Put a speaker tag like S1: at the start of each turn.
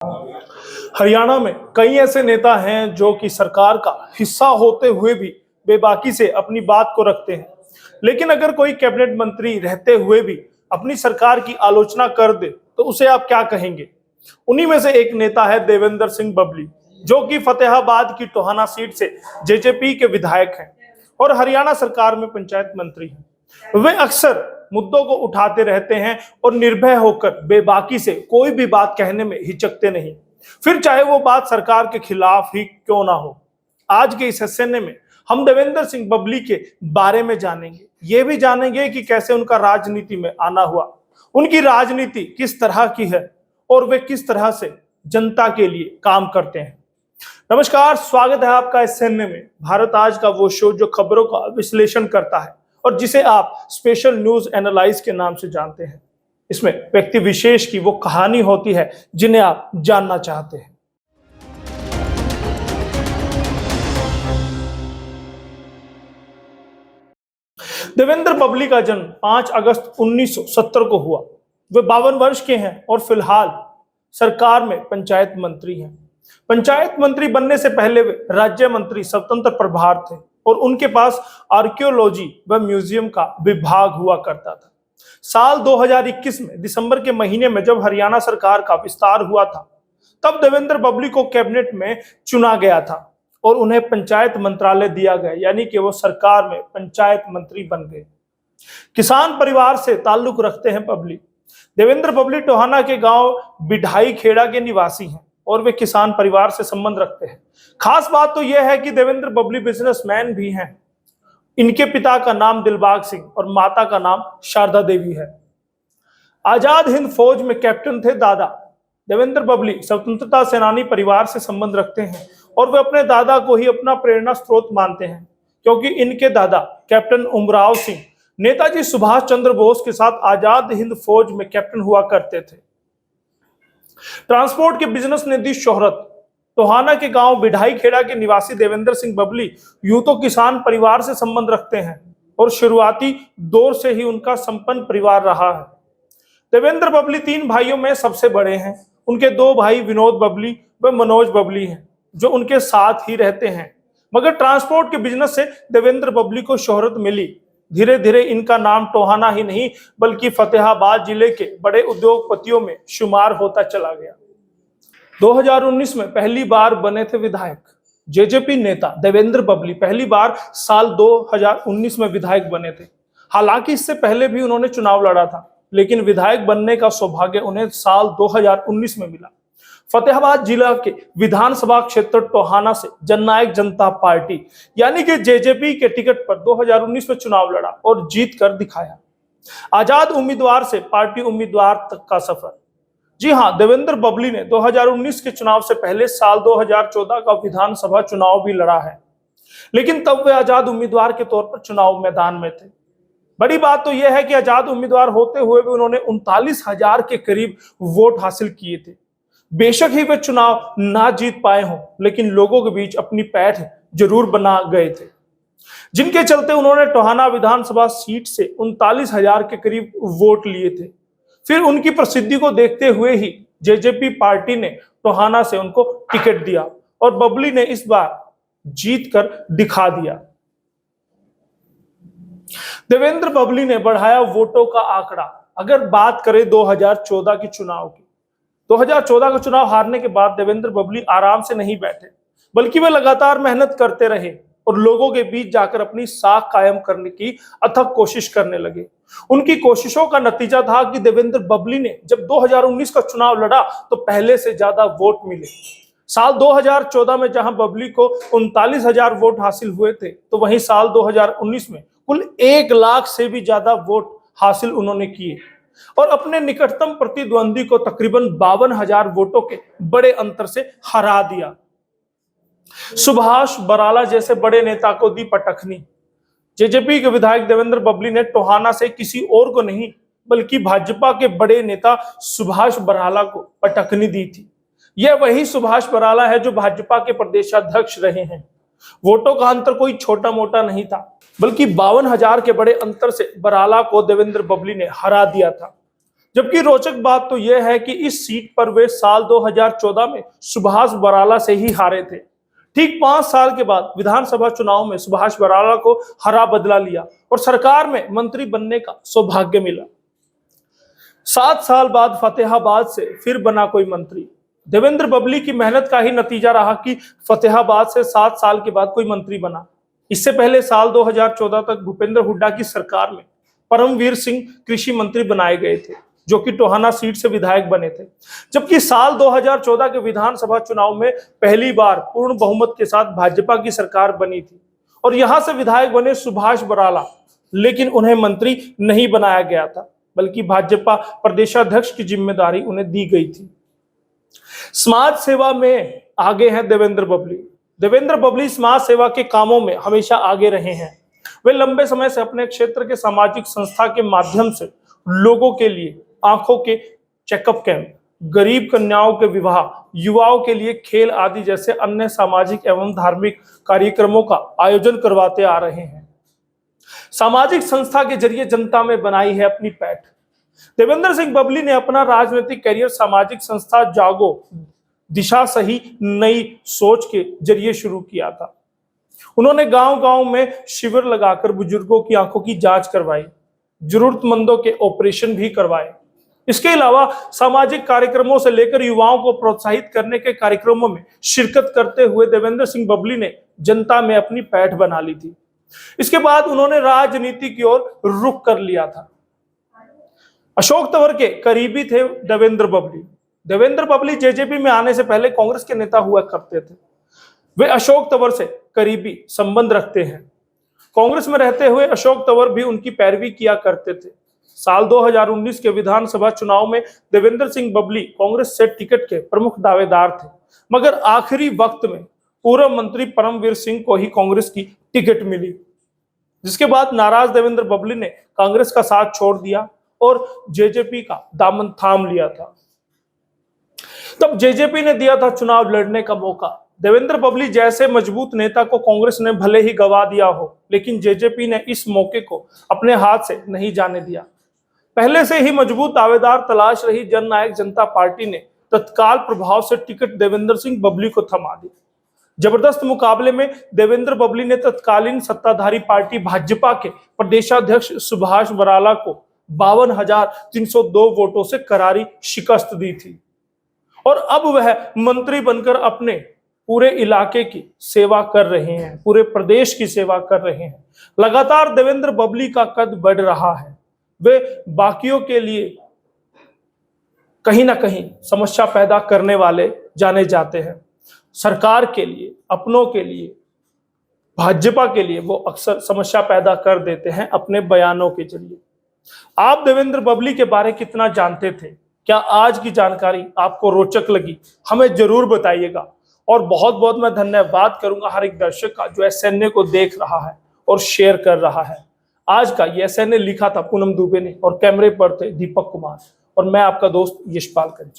S1: हरियाणा में कई ऐसे नेता हैं जो कि सरकार का हिस्सा होते हुए भी बेबाकी से अपनी बात को रखते हैं। लेकिन अगर कोई कैबिनेट मंत्री रहते हुए भी अपनी सरकार की आलोचना कर दे तो उसे आप क्या कहेंगे? उन्हीं में से एक नेता है देवेंद्र सिंह बबली, जो कि फतेहाबाद की टोहाना सीट से जेजेपी के विधायक हैं और हरियाणा सरकार में पंचायत मंत्री हैं। वे अक्सर मुद्दों को उठाते रहते हैं और निर्भय होकर बेबाकी से कोई भी बात कहने में हिचकते नहीं, फिर चाहे वो बात सरकार के खिलाफ ही क्यों ना हो। आज के इस हिस्से में हम देवेंद्र सिंह बबली के बारे में जानेंगे, ये भी जानेंगे कि कैसे उनका राजनीति में आना हुआ, उनकी राजनीति किस तरह की है और वे किस तरह से जनता के लिए काम करते हैं। नमस्कार, स्वागत है आपका इस हिस्से में। भारत आज का वो शो जो खबरों का विश्लेषण करता है और जिसे आप स्पेशल न्यूज एनालाइज के नाम से जानते हैं। इसमें व्यक्ति विशेष की वो कहानी होती है जिन्हें आप जानना चाहते हैं। देवेंद्र बबली का जन्म 5 अगस्त 1970 को हुआ। वे 52 वर्ष के हैं और फिलहाल सरकार में पंचायत मंत्री हैं। पंचायत मंत्री बनने से पहले वे राज्य मंत्री स्वतंत्र प्रभार थे और उनके पास आर्कियोलॉजी व म्यूजियम का विभाग हुआ करता था। साल 2021 में दिसंबर के महीने में जब हरियाणा सरकार का विस्तार हुआ था, तब देवेंद्र बबली को कैबिनेट में चुना गया था और उन्हें पंचायत मंत्रालय दिया गया, यानी कि वो सरकार में पंचायत मंत्री बन गए। किसान परिवार से ताल्लुक रखते हैं बबली। देवेंद्र बबली टोहाना के गांव बिढ़ाई खेड़ा के निवासी हैं और वे किसान परिवार से संबंध रखते हैं। खास बात तो यह है कि देवेंद्र बबली बिजनेसमैन भी हैं। इनके पिता का नाम दिलबाग सिंह और माता का नाम शारदा देवी है। आजाद हिंद फौज में कैप्टन थे दादा। देवेंद्र बबली स्वतंत्रता सेनानी परिवार से संबंध रखते हैं और वे अपने दादा को ही अपना प्रेरणा स्रोत मानते हैं, क्योंकि इनके दादा कैप्टन उमराव सिंह नेताजी सुभाष चंद्र बोस के साथ आजाद हिंद फौज में कैप्टन हुआ करते थे। ट्रांसपोर्ट के बिजनेस ने दी शोहरत। टोहाना के गांव बिढ़ाई खेड़ा के निवासी देवेंद्र सिंह बबली यूं तो किसान परिवार से संबंध रखते हैं और शुरुआती दौर से ही उनका संपन्न परिवार रहा है। देवेंद्र बबली 3 भाइयों में सबसे बड़े हैं। उनके 2 भाई विनोद बबली व मनोज बबली हैं, जो उनके साथ ही रहते हैं। मगर ट्रांसपोर्ट के बिजनेस से देवेंद्र बबली को शोहरत मिली। धीरे धीरे इनका नाम टोहाना ही नहीं बल्कि फतेहाबाद जिले के बड़े उद्योगपतियों में शुमार होता चला गया। 2019 में पहली बार बने थे विधायक। जेजेपी नेता देवेंद्र बबली पहली बार साल 2019 में विधायक बने थे। हालांकि इससे पहले भी उन्होंने चुनाव लड़ा था, लेकिन विधायक बनने का सौभाग्य उन्हें साल 2019 में मिला। फतेहाबाद जिला के विधानसभा क्षेत्र टोहाना से जननायक जनता पार्टी यानी कि जेजेपी के टिकट पर 2019 में चुनाव लड़ा और जीत कर दिखाया। आजाद उम्मीदवार से पार्टी उम्मीदवार तक का सफर। जी हां, देवेंद्र बबली ने 2019 के चुनाव से पहले साल 2014 का विधानसभा चुनाव भी लड़ा है, लेकिन तब वे आजाद उम्मीदवार के तौर पर चुनाव मैदान में थे। बड़ी बात तो यह है कि आजाद उम्मीदवार होते हुए भी उन्होंने 39,000 के करीब वोट हासिल किए थे। बेशक ही वे चुनाव ना जीत पाए हों, लेकिन लोगों के बीच अपनी पैठ जरूर बना गए थे, जिनके चलते उन्होंने टोहाना विधानसभा सीट से 39,000 के करीब वोट लिए थे। फिर उनकी प्रसिद्धि को देखते हुए ही जेजेपी पार्टी ने टोहाना से उनको टिकट दिया और बबली ने इस बार जीत कर दिखा दिया। देवेंद्र बबली ने बढ़ाया वोटों का आंकड़ा। अगर बात करें 2014 के चुनाव की, 2014 का चुनाव हारने के बाद देवेंद्र बबली आराम से नहीं बैठे, बल्कि वे लगातार मेहनत करते रहे और लोगों के बीच जाकर अपनी साख कायम करने की अथक कोशिश करने लगे। उनकी कोशिशों का नतीजा था कि देवेंद्र बबली ने जब 2019 का चुनाव लड़ा तो पहले से ज्यादा वोट मिले। साल 2014 में जहां बबली को 39,000 वोट हासिल हुए थे, तो वहीं साल 2019 में कुल 1 लाख से भी ज्यादा वोट हासिल उन्होंने किए और अपने निकटतम प्रतिद्वंदी को तकरीबन 52,000 वोटों के बड़े अंतर से हरा दिया। सुभाष बराला जैसे बड़े नेता को दी पटखनी। जेजेपी के विधायक देवेंद्र बबली ने टोहाना से किसी और को नहीं बल्कि भाजपा के बड़े नेता सुभाष बराला को पटखनी दी थी। यह वही सुभाष बराला है जो भाजपा के प्रदेशाध्यक्ष रहे हैं। वोटों का अंतर कोई छोटा मोटा नहीं था, बल्कि 52,000 के बड़े अंतर से बराला को देवेंद्र बबली ने हरा दिया था। जबकि रोचक बात तो यह है कि इस सीट पर वे साल 2014 में सुभाष बराला से ही हारे थे। ठीक 5 साल के बाद विधानसभा चुनाव में सुभाष बराला को हरा बदला लिया और सरकार में मंत्री बनने का सौभाग्य मिला। 7 साल बाद फतेहाबाद से फिर बना कोई मंत्री। देवेंद्र बबली की मेहनत का ही नतीजा रहा कि फतेहाबाद से 7 साल के बाद कोई मंत्री बना। इससे पहले साल 2014 तक भूपेंद्र हुड्डा की सरकार में परमवीर सिंह कृषि मंत्री बनाए गए थे, जो कि टोहाना सीट से विधायक बने थे। जबकि साल 2014 के विधानसभा चुनाव में पहली बार पूर्ण बहुमत के साथ भाजपा की सरकार बनी थी और यहां से विधायक बने सुभाष बराला, लेकिन उन्हें मंत्री नहीं बनाया गया था, बल्कि भाजपा प्रदेशाध्यक्ष की जिम्मेदारी उन्हें दी गई थी। समाज सेवा में आगे हैं देवेंद्र बबली। देवेंद्र बबली समाज सेवा के कामों में हमेशा आगे रहे हैं। वे लंबे समय से अपने क्षेत्र के सामाजिक संस्था के माध्यम से लोगों के लिए आंखों के चेकअप कैंप, गरीब कन्याओं के विवाह, युवाओं के लिए खेल आदि जैसे अन्य सामाजिक एवं धार्मिक कार्यक्रमों का आयोजन करवाते आ रहे हैं। सामाजिक संस्था के जरिए जनता में बनाई है अपनी पैठ। देवेंद्र सिंह बबली ने अपना राजनीतिक करियर सामाजिक संस्था जागो दिशा सही नई सोच के जरिए शुरू किया था। उन्होंने गांव-गांव में शिविर लगाकर बुजुर्गों की आंखों की जांच करवाई, जरूरतमंदों के ऑपरेशन भी करवाए। इसके अलावा सामाजिक कार्यक्रमों से लेकर युवाओं को प्रोत्साहित करने के कार्यक्रमों में शिरकत करते हुए देवेंद्र सिंह बबली ने जनता में अपनी पैठ बना ली थी। इसके बाद उन्होंने राजनीति की ओर रुख कर लिया था। अशोक तंवर के करीबी थे देवेंद्र बबली। देवेंद्र बबली जेजेपी में आने से पहले कांग्रेस के नेता हुआ करते थे। वे अशोक तंवर से करीबी संबंध रखते हैं। कांग्रेस में रहते हुए अशोक तंवर भी उनकी पैरवी किया करते थे। साल 2019 के विधानसभा चुनाव में देवेंद्र सिंह बबली कांग्रेस से टिकट के प्रमुख दावेदार थे, मगर आखिरी वक्त में पूर्व मंत्री परमवीर सिंह को ही कांग्रेस की टिकट मिली, जिसके बाद नाराज देवेंद्र बबली ने कांग्रेस का साथ छोड़ दिया और जेजेपी का दामन थाम लिया था। तब जेजेपी ने दिया था चुनाव लड़ने का मौका। देवेंद्र बबली जैसे मजबूत नेता को कांग्रेस ने भले ही गवा दिया हो, लेकिन जेजेपी ने इस मौके को अपने हाथ से नहीं जाने दिया। पहले से ही मजबूत दावेदार तलाश रही जननायक जनता पार्टी ने तत्काल प्रभाव से टिकट देवेंद्र सिंह बबली को थमा दी। जबरदस्त मुकाबले में देवेंद्र बबली ने तत्कालीन सत्ताधारी पार्टी भाजपा के प्रदेशाध्यक्ष सुभाष बराला को 52,302 वोटों से करारी शिकस्त दी थी और अब वह मंत्री बनकर अपने पूरे इलाके की सेवा कर रहे हैं, पूरे प्रदेश की सेवा कर रहे हैं। लगातार देवेंद्र बबली का कद बढ़ रहा है। वे बाकियों के लिए कहीं ना कहीं समस्या पैदा करने वाले जाने जाते हैं। सरकार के लिए, अपनों के लिए, भाजपा के लिए वो अक्सर समस्या पैदा कर देते हैं अपने बयानों के जरिए। आप देवेंद्र बबली के बारे कितना जानते थे? क्या आज की जानकारी आपको रोचक लगी? हमें जरूर बताइएगा। और बहुत बहुत मैं धन्यवाद करूंगा हर एक दर्शक का जो एसएनए को देख रहा है और शेयर कर रहा है। आज का ये एसएनए लिखा था पूनम दुबे ने और कैमरे पर थे दीपक कुमार और मैं आपका दोस्त यशपाल कंचन।